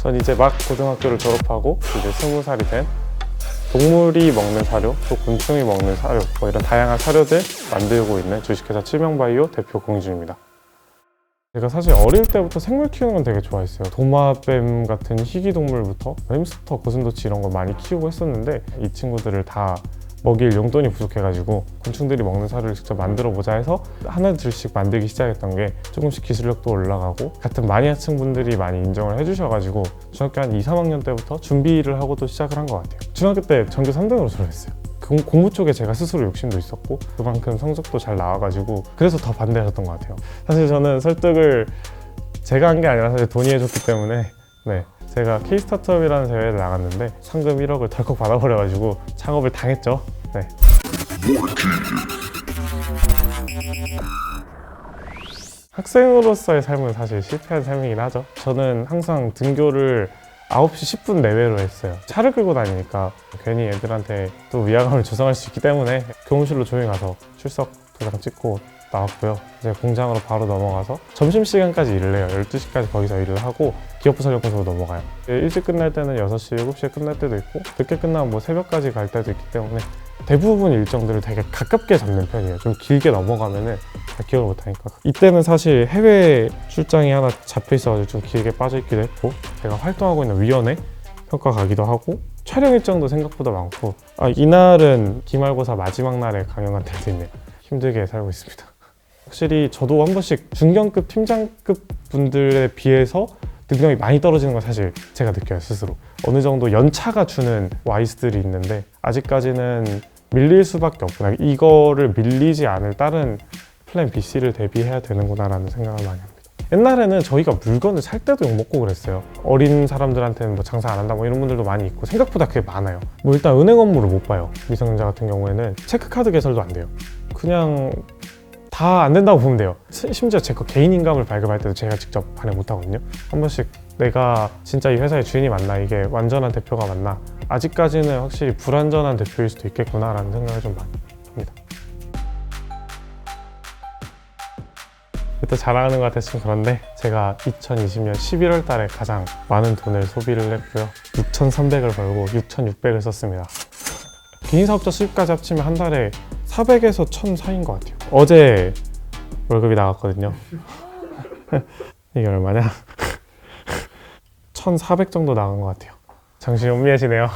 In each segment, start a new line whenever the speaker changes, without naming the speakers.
전 이제 막 고등학교를 졸업하고 이제 20살이 된 동물이 먹는 사료, 또 곤충이 먹는 사료, 뭐 이런 다양한 사료들 만들고 있는 주식회사 칠명바이오 대표 공유준입니다. 제가 사실 어릴 때부터 생물 키우는 건 되게 좋아했어요. 도마뱀 같은 희귀동물부터 햄스터, 고슴도치 이런 거 많이 키우고 했었는데 이 친구들을 다 먹일 용돈이 부족해가지고 곤충들이 먹는 사료를 직접 만들어 보자 해서 하나둘씩 만들기 시작했던 게 조금씩 기술력도 올라가고 같은 마니아층 분들이 많이 인정을 해주셔가지고 중학교 한 2, 3학년 때부터 준비를 하고도 시작을 한 것 같아요. 중학교 때 전교 3등으로 졸업했어요. 공부 쪽에 제가 스스로 욕심도 있었고 그만큼 성적도 잘 나와가지고 그래서 더 반대하셨던 것 같아요. 사실 저는 설득을 제가 한 게 아니라 사실 돈이 해줬기 때문에 제가 K-스타트업이라는 대회를 나갔는데 상금 1억을 덜컥 받아버려가지고 창업을 당했죠. 학생으로서의 삶은 사실 실패한 삶이긴 하죠. 저는 항상 등교를 9시 10분 내외로 했어요. 차를 끌고 다니니까 괜히 애들한테 또 위화감을 조성할 수 있기 때문에 교무실로 조용히 가서 출석 도장 찍고 나왔고요. 이제 공장으로 바로 넘어가서 점심시간까지 일을 해요. 12시까지 거기서 일을 하고 기업부설연구소로 넘어가요. 일찍 끝날 때는 6시, 7시에 끝날 때도 있고 늦게 끝나면 뭐 새벽까지 갈 때도 있기 때문에 대부분 일정들을 되게 가깝게 잡는 편이에요. 좀 길게 넘어가면은 기억을 못하니까. 이때는 사실 해외 출장이 하나 잡혀 있어가지고 좀 길게 빠져있기도 했고 제가 활동하고 있는 위원회 평가 가기도 하고 촬영 일정도 생각보다 많고 이날은 기말고사 마지막 날에 강연한 때도 있네요. 힘들게 살고 있습니다. 확실히 저도 한 번씩 중견급, 팀장급 분들에 비해서 능력이 많이 떨어지는 걸 사실 제가 느껴요, 스스로. 어느 정도 연차가 주는 와이스들이 있는데 아직까지는 밀릴 수밖에 없구나. 이거를 밀리지 않을 다른 플랜 B, C를 대비해야 되는구나 라는 생각을 많이 합니다. 옛날에는 저희가 물건을 살 때도 욕먹고 그랬어요. 어린 사람들한테는 뭐 장사 안 한다 뭐 이런 분들도 많이 있고 생각보다 그게 많아요. 뭐 일단 은행 업무를 못 봐요. 미성년자 같은 경우에는 체크카드 개설도 안 돼요. 그냥 다 안 된다고 보면 돼요. 심지어 제 거 개인 인감을 발급할 때도 제가 직접 발행 못 하거든요. 한 번씩 내가 진짜 이 회사의 주인이 맞나, 이게 완전한 대표가 맞나, 아직까지는 확실히 불완전한 대표일 수도 있겠구나 라는 생각을 좀 많이 합니다. 일단 자랑하는 것 같아서 좀 그런데 제가 2020년 11월 달에 가장 많은 돈을 소비를 했고요. 6,300을 벌고 6,600을 썼습니다. 개인사업자 수입까지 합치면 한 달에 400에서 1,000 사이인 것 같아요. 어제 월급이 나갔거든요. 이게 얼마냐? 1,400 정도 나간 것 같아요. 정신이 혼미해지네요.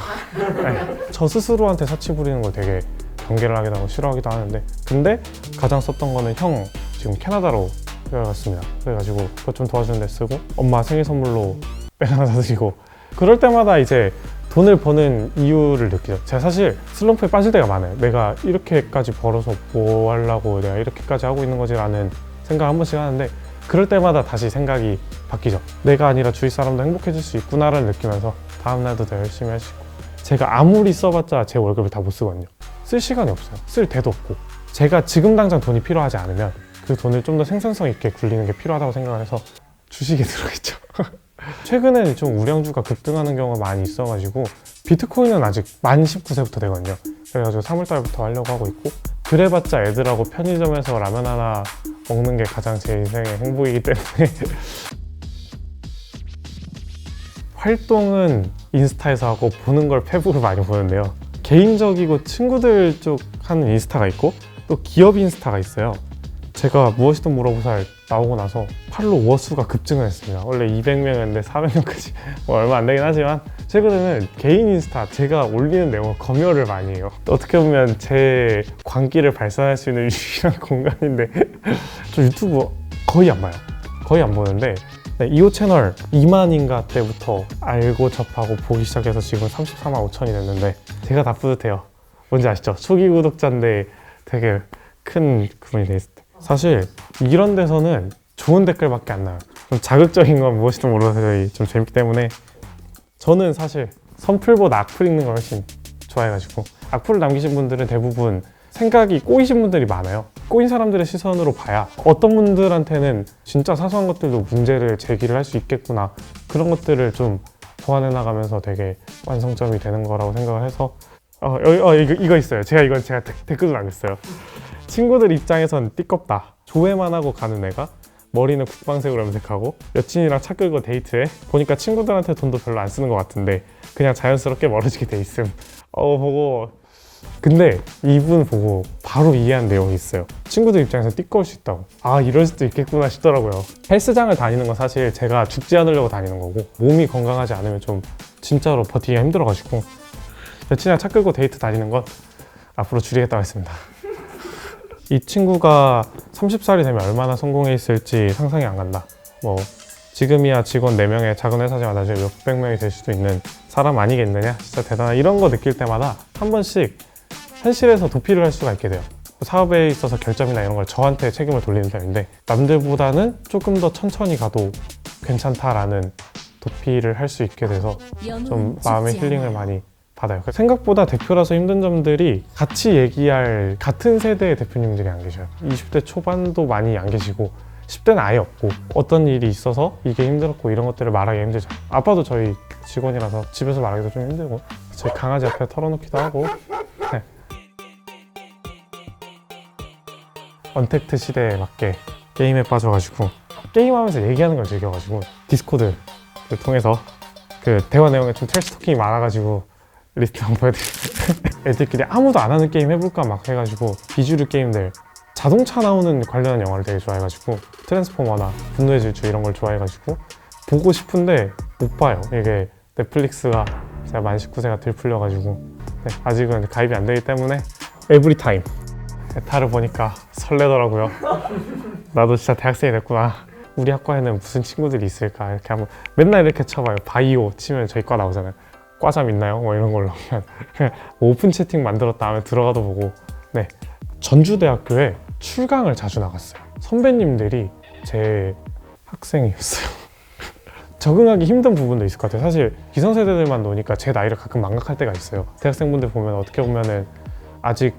저 스스로한테 사치 부리는 걸 되게 경계를 하기도 하고 싫어하기도 하는데 근데 가장 썼던 거는 형 지금 캐나다로 뛰어갔습니다. 그래가지고 그거 좀 도와주는 데 쓰고 엄마 생일 선물로 백 하나 사드리고 그럴 때마다 이제 돈을 버는 이유를 느끼죠. 제가 사실 슬럼프에 빠질 때가 많아요. 내가 이렇게까지 벌어서 뭐 하려고 내가 이렇게까지 하고 있는 거지 라는 생각을 한 번씩 하는데 그럴 때마다 다시 생각이 바뀌죠. 내가 아니라 주위 사람도 행복해질 수 있구나를 느끼면서 다음날도 더 열심히 하시고 제가 아무리 써봤자 제 월급을 다 못 쓰거든요. 쓸 시간이 없어요. 쓸 데도 없고 제가 지금 당장 돈이 필요하지 않으면 그 돈을 좀 더 생산성 있게 굴리는 게 필요하다고 생각을 해서 주식에 들어있죠. 최근에는 좀 우량주가 급등하는 경우가 많이 있어가지고 비트코인은 아직 만 19세부터 되거든요. 그래가지고 3월달부터 하려고 하고 있고 그래봤자 애들하고 편의점에서 라면 하나 먹는 게 가장 제 인생의 행복이기 때문에 활동은 인스타에서 하고 보는 걸 페북으로 많이 보는데요. 개인적이고 친구들 쪽 하는 인스타가 있고 또 기업 인스타가 있어요. 제가 무엇이든 물어보살 나오고 나서 팔로워 수가 급증을 했습니다. 원래 200명이었는데 400명까지 뭐 얼마 안 되긴 하지만 최근에는 개인 인스타 제가 올리는 내용을 검열을 많이 해요. 어떻게 보면 제 광기를 발산할 수 있는 유일한 공간인데 저 유튜브 거의 안 봐요. 거의 안 보는데 2호 채널 2만인가 때부터 알고 접하고 보기 시작해서 지금 34만 5천이 됐는데 제가 다 뿌듯해요. 뭔지 아시죠? 초기 구독자인데 되게 큰 그분이 돼 있을 때 사실 이런 데서는 좋은 댓글밖에 안 나요. 좀 자극적인 건 무엇이든 몰라서 좀 재밌기 때문에 저는 사실 선플보다 악플 읽는 걸 훨씬 좋아해가지고 악플을 남기신 분들은 대부분 생각이 꼬이신 분들이 많아요. 꼬인 사람들의 시선으로 봐야 어떤 분들한테는 진짜 사소한 것들도 문제를 제기를 할 수 있겠구나 그런 것들을 좀 보완해 나가면서 되게 완성점이 되는 거라고 생각을 해서 이거 있어요. 제가 댓글도 남겼어요. 친구들 입장에선 띠껍다. 조회만 하고 가는 애가 머리는 국방색으로 염색하고 여친이랑 차 끌고 데이트해. 보니까 친구들한테 돈도 별로 안 쓰는 것 같은데 그냥 자연스럽게 멀어지게 돼 있음. 보고 근데 이분 보고 바로 이해한 내용이 있어요. 친구들 입장에서 띠꺼울 수 있다고. 아, 이럴 수도 있겠구나 싶더라고요. 헬스장을 다니는 건 사실 제가 죽지 않으려고 다니는 거고 몸이 건강하지 않으면 좀 진짜로 버티기가 힘들어가지고 여친이랑 차 끌고 데이트 다니는 건 앞으로 줄이겠다고 했습니다. 이 친구가 30살이 되면 얼마나 성공해 있을지 상상이 안 간다. 뭐 지금이야 직원 4명의 작은 회사지만 나중에 몇백 명이 될 수도 있는 사람 아니겠느냐? 진짜 대단한. 이런 거 느낄 때마다 한 번씩 현실에서 도피를 할 수가 있게 돼요. 사업에 있어서 결점이나 이런 걸 저한테 책임을 돌리는 편인데 남들보다는 조금 더 천천히 가도 괜찮다라는 도피를 할 수 있게 돼서 좀 마음의 힐링을 많이 받아요. 생각보다 대표라서 힘든 점들이 같이 얘기할 같은 세대의 대표님들이 안 계셔요. 20대 초반도 많이 안 계시고 10대는 아예 없고 어떤 일이 있어서 이게 힘들었고 이런 것들을 말하기 힘들죠. 아빠도 저희 직원이라서 집에서 말하기도 좀 힘들고 저희 강아지 앞에 털어놓기도 하고. 네. 언택트 시대에 맞게 게임에 빠져가지고 게임하면서 얘기하는 걸 즐겨가지고 디스코드를 통해서 그 대화 내용에 좀 트래시 토킹이 많아가지고 리스트 한번 보여드릴게요. 애들끼리 아무도 안 하는 게임 해볼까 막 해가지고 비주류 게임들 자동차 나오는 관련한 영화를 되게 좋아해가지고 트랜스포머나 분노의 질주 이런 걸 좋아해가지고 보고 싶은데 못 봐요. 이게 넷플릭스가 제가 만 19세가 들풀려가지고 네, 아직은 가입이 안 되기 때문에 에브리타임 에타를 보니까 설레더라고요. 나도 진짜 대학생이 됐구나. 우리 학과에는 무슨 친구들이 있을까 이렇게 한번 맨날 이렇게 쳐봐요. 바이오 치면 저희 과 나오잖아요. 과잠 있나요? 뭐 이런 걸로 그냥 오픈 채팅 만들었다 하면 들어가도 보고. 네, 전주대학교에 출강을 자주 나갔어요. 선배님들이 제 학생이었어요. 적응하기 힘든 부분도 있을 것 같아요. 사실 기성세대들만 노니까 제 나이를 가끔 망각할 때가 있어요. 대학생분들 보면 어떻게 보면은 아직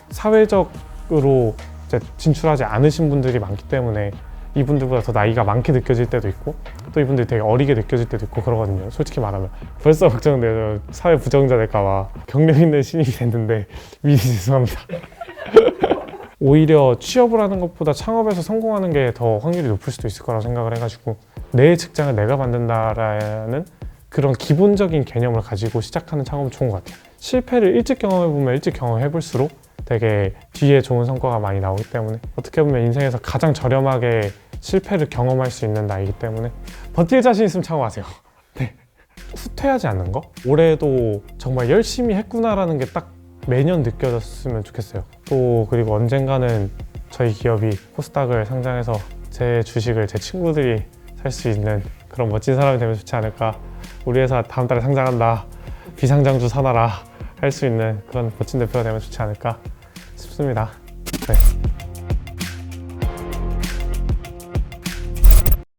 사회적으로 이제 진출하지 않으신 분들이 많기 때문에 이분들보다 더 나이가 많게 느껴질 때도 있고 또 이분들이 되게 어리게 느껴질 때도 있고 그러거든요. 솔직히 말하면 벌써 걱정돼요. 사회 부정자 될까봐. 경력 있는 신입이 됐는데 미리 죄송합니다. 오히려 취업을 하는 것보다 창업에서 성공하는 게 더 확률이 높을 수도 있을 거라고 생각을 해가지고 내 직장을 내가 만든다라는 그런 기본적인 개념을 가지고 시작하는 창업은 좋은 것 같아요. 실패를 일찍 경험해보면 일찍 경험해볼수록 되게 뒤에 좋은 성과가 많이 나오기 때문에 어떻게 보면 인생에서 가장 저렴하게 실패를 경험할 수 있는 나이기 때문에 버틸 자신 있으면 창업하세요. 네. 후퇴하지 않는 거? 올해도 정말 열심히 했구나라는 게 딱 매년 느껴졌으면 좋겠어요. 또 그리고 언젠가는 저희 기업이 코스닥을 상장해서 제 주식을 제 친구들이 살 수 있는 그런 멋진 사람이 되면 좋지 않을까. 우리 회사 다음 달에 상장한다. 비상장주 사놔라. 할 수 있는 그런 멋진 대표가 되면 좋지 않을까 싶습니다. 네.